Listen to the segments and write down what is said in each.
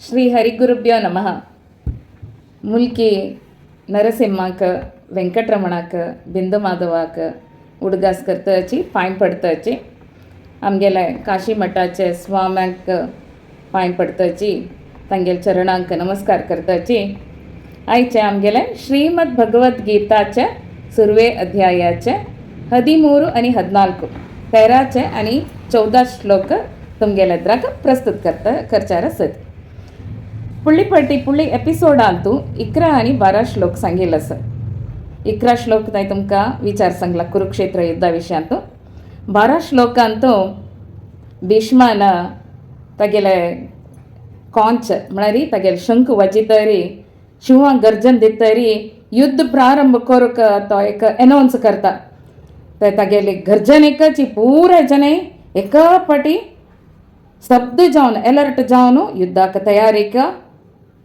ಶ್ರೀ ಹರಿಗುರುಭ್ಯೋ ನಮಃ. ಮುಲ್ಕಿ ನರಸಿಂಹಕ ವೆಂಕಟರಮಣಕ ಬಿಂದು माधवाक उडगास करताची पांय पडताची आमगेले काशी मठाचे स्वाम्याक पांय पडताची तांगेले चरणांक नमस्कार करताची. आयचे आमगेले श्रीमद भगवद गीताचे 10वे अध्यायाचे 13 आनी 14 13चे आनी 14 श्लोक तुमगेले एद्राक प्रस्तुत करचार आसत. पुळी एपिसोड ಅಂತೂ 11 आनी 12 श्लोक सांगिल्लो आसा. 11 श्लोक थंय तुमकां विचार सांगला कुरुक्षेत्र युद्धा विशय ಅಂತೂ. 12 श्लोक ಅಂತೂ भीष्मान तागेले कॉंच म्हळ्यार तागेले शंख वाजयतरी शिवां गर्जन दितरी युद्ध प्रारंभ करूंक तो एक अनाउन्स करता. तागेले गर्जनेकच पुरे जने एका पाटी स्तब्ध जावन अलर्ट जावन युद्धाक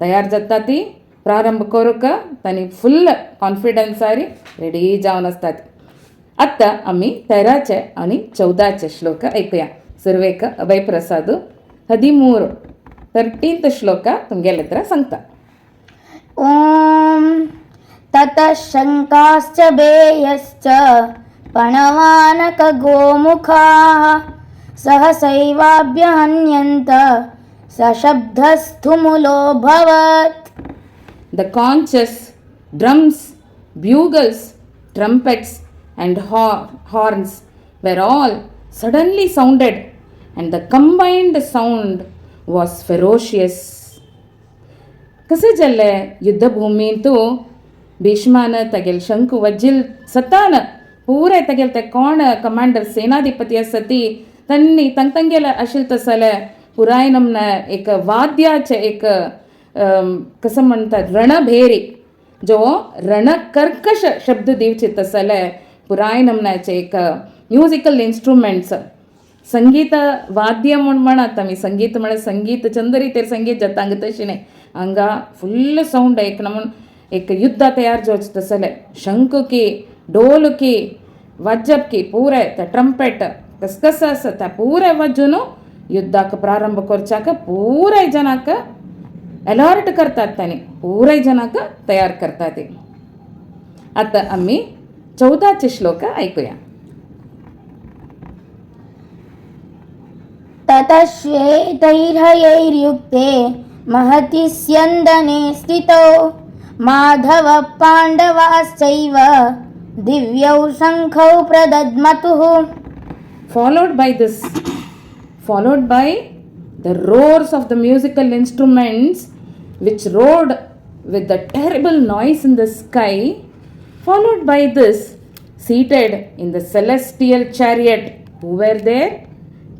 तयार जाता. ती प्रारंभ करूंक तांणी फुल कॉन्फिडन्सारी रेडी जावन आसतात. आतां आमी 13चे आनी 14चे श्लोक ऐकुया. सर्वेक अभय प्रसाद 13th श्लोक तुमगेले हत्र सांगता. ओम ततः शंकाश्च बेयश्च पणवानक गोमुखाः सहसैवाभ्यहन्यन्त सशब्दस्थुमुलोऽभवत्. The conches, drums, bugles, trumpets and horns were all suddenly sounded, and the combined sound was ferocious. कसे जाल्ले युद्ध भूमीन तू भीष्मान तगेल शंख वज्जिल सतान पुरे तगेल ते कोण कमांडर सेनाधिपती आसा ती तन्नी तंगेले आशिल्ले तसले पुराय नमना एक वाद्याचे एक कसं म्हणतात रणभेरी जो रणकर्कश शब्द दिवचे तसले पुराय नमनाचे एक म्युझिकल इन्स्ट्रुमेंट्स संगीत वाद्य म्हणत आमी. संगीत म्हळ्यार संगीत चंद रितीर संगीत जाता हांगा तशें न्ही. हांगा फुल्ल साऊंड एक नमून एक युद्ध तयार जावचे तसले शंख की ढोल की वाजप की पुरे ते ट्रम्पेट कसकस आसा ते पुरे वाजून युद्धाक प्रारंभ करच्याक पुराय जनाक अलर्ट करतात. तांणी पुराय जनाक तयार करतात. आतां आमी 14चे श्लोक ऐकुया. ततः श्वेतैर्हयैर्युक्ते महति स्यन्दने स्थितौ Madhav पाण्डवाश्चैव दिव्यौ शङ्खौ प्रदद्मतुः. Followed by the roars of the musical instruments which roared with the terrible noise in the sky. Followed by this, seated in the celestial chariot, who were there?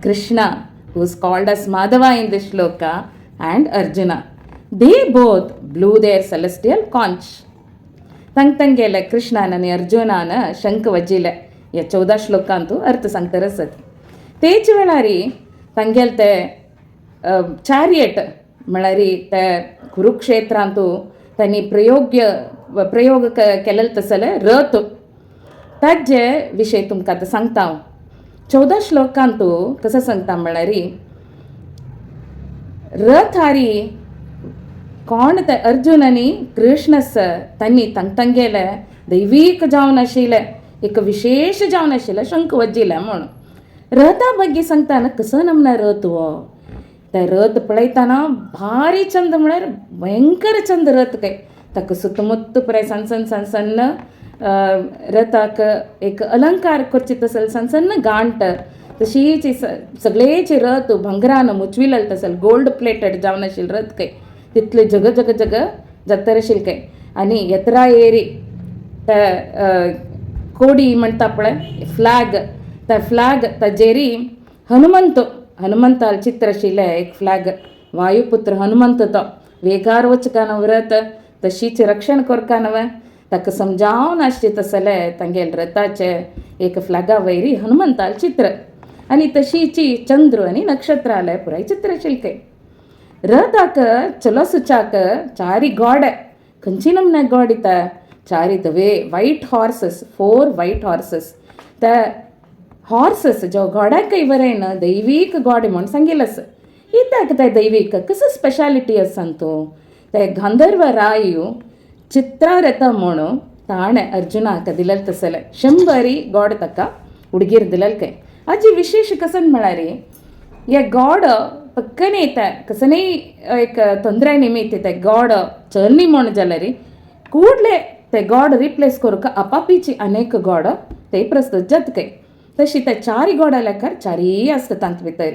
Krishna, who is called as Madhava in this shloka, and Arjuna. They both blew their celestial conch. ತಂಗೆಲೆ ಕೃಷ್ಣನ ಅರ್ಜುನನ ಶಂಖ ವಜ್ಜಿಲೆ या 14 श्लोकांतू अर्थ सांगता आसत. तेच वेळार तांगेले ते चॅरियट म्हळ्यार ते कुरुक्षेत्रांतू तांणी प्रयोग केलेले तसले रथ ताजे विशय तुमकां आतां सांगता हांव. 14 श्लोकांतू कसं सांगता म्हळ्यार रथ हारी कोण ते अर्जुन आनी कृष्णस तांणी तांगेले दैवीक जावन आशिल्ले एक विशेष जावन आशिल्ले शंख वज्जिले म्हणून. रथा ಬಗ್ಗೆ सांगताना कसं नमना रथ हो ते रथ पळयताना भारी चंद म्हळ्यार भयंकर चंद रथ काय ताका सुತ್ತमुತ್ತ पुराय सಣ್ಣ रथाक एक अलंकार करचे तसले सಣ್ಣ गांठ तशीच सगळेचे रथ भंगरान मुचविलेले तसले गोल्ड प्लेटेड जावन आशिल्ले रथ काय तितले जग जातर आशिल्ले काय. आनी येत्रा एरी ते कोडी म्हणटा पळय फ्लॅग त्या फ्लॅग ताजेरी हनुमंताल चित्र आशिल्लें एक फ्लॅग वायुपुत्र हनुमंत तो वेगार वचका न्हय व्रत तशीच रक्षण करका न्हय ताका समजावन आसचे तसले तांगेले रथाचे एक फ्लॅगा वयरी हनुमंताल चित्र आनी तशीची चंद्र आनी नक्षत्राले पुराय चित्र आशिल्लें काय. रथाक चलो सुचाक 4 गोडे खंयची नमने गोड दिता 4 white horses 4 white horses. त्या हॉर्सस जो घोड्याक बरें दैवीक गोड म्हूण सांगिल्लो आसा. इताक ते दैविक कसं स्पेशालिटी असंतू ते गंधर्व रायू चित्रारथ म्हणून ताणे अर्जुनाक दिलेलं तसले 100 गॉड तका हुडगीर दिलेल काय आजी विशेष कसन म्हळारी या गॉड पक्कने येता कसनय एक ತೊಂದರೆ निमित्त ते गॉड चलनी म्हण जाल्यारी कूडले ते गॉड रिप्लेस करूक आपापीची अनेक गॉड ते प्रस्तुत जातके तशी ते 4 गॉडा लेकार 4 आसता तांत भितर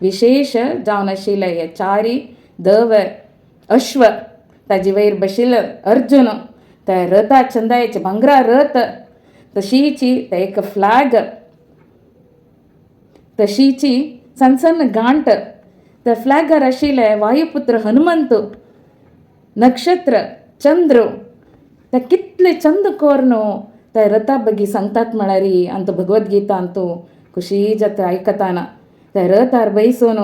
विशेष जावन आशिल्ले हे 4 दव अश्व ताजे वयर बशिल्लो अर्जुन ते रथा चंदायेचे भांगरा रथ तशीची ते एक फ्लॅग तशीची सनसन गांठ त्या फ्लॅगार आशिल्ले वायुपुत्र हनुमंत नक्षत्र चंद्र ते कितले चंद कोर न्हू त्या रथा बगी सांगतात म्हळ्यारी अंत भगवद्गीता अंतू खुशी जाता आयकताना त्या रथार बैसून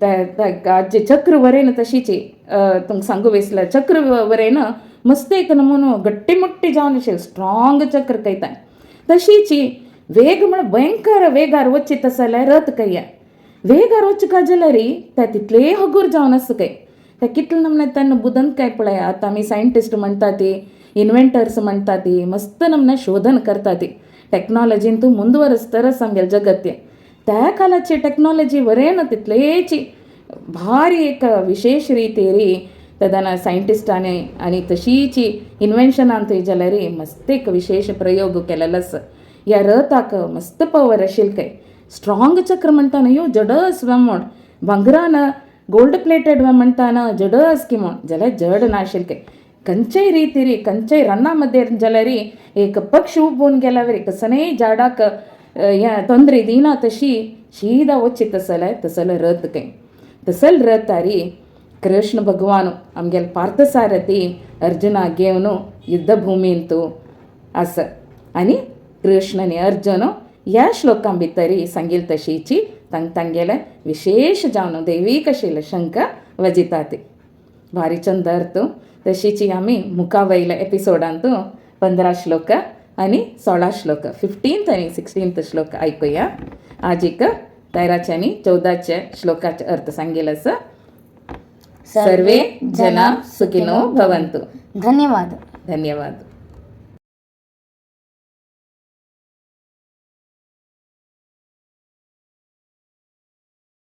आजी चक्र वरेन तशीची तुमकां सांगू वेसला चक्र वरेन मस्त एक नमून गट्टी मुट्टी जावन अशें स्ट्रॉंग चक्र कयता तशीची वेग म्हण भयंकर वेगार वच्ची तसले रथ कय वेगार वच्च का जाल्यारी ते तितले हगूर जावन आसा काय ते कितले नमने तेन्ना बुदंत काय पळय आतां आमी सायंटिस्ट म्हणटा ती इन्व्हेंटर्स म्हणटा ती मस्त नमने शोधन करता ती टॅक्नॉलॉजीन तूं ಮುಂದುವರಿಸ್ತಾರस आमगे जगत त्या कालाची टॅक्नॉलॉजी वरेन तितलेची भारी एक विशेष रितीरी तेदना सायंटिस्टांनी आनी तशीची इन्व्हेन्शनां थंय जाल्यारी मस्त एक विशेष प्रयोग केलेलो आसा ह्या रथाक मस्त पवर आशिल्ल काय स्ट्रॉंग चक्र म्हणटाना यो जडस म्हण भांगरान गोल्ड प्लेटेड म्हणटाना जडस की म्हण जाल्यार जड नाशिल्ल काय खंयच्याय रितीरी खंयच्याय रन्ना मध्ये जाल्यारी एक पक्ष उबून गेल्या वरी कसनय झाडाक ತೊಂದರೆ दिना तशी सीधा वच्ची तसले रथ काय तसल रथारी कृष्ण भगवान आमगेल पार्थसारथी अर्जुना घेवन युद्ध भूमींतू आस आनी कृष्ण आनी अर्जुन ह्या श्लोकां भितरी सांगिल तशीची तांगेले विशेष जावन दैवीक आशिल्ले शंख वजिता ती भारी चंद अर्थ तशीची आमी मुखा वयल्या एपिसोडांतू 15 श्लोक आनी 16 श्लोक 15th आनी 16th श्लोक ऐकूया आजीक 13चे आनी 14चे श्लोकाचे अर्थ सांगिल आसा सर्वे जना सुखिनो भवन्तु धन्यवाद. धन्यवाद.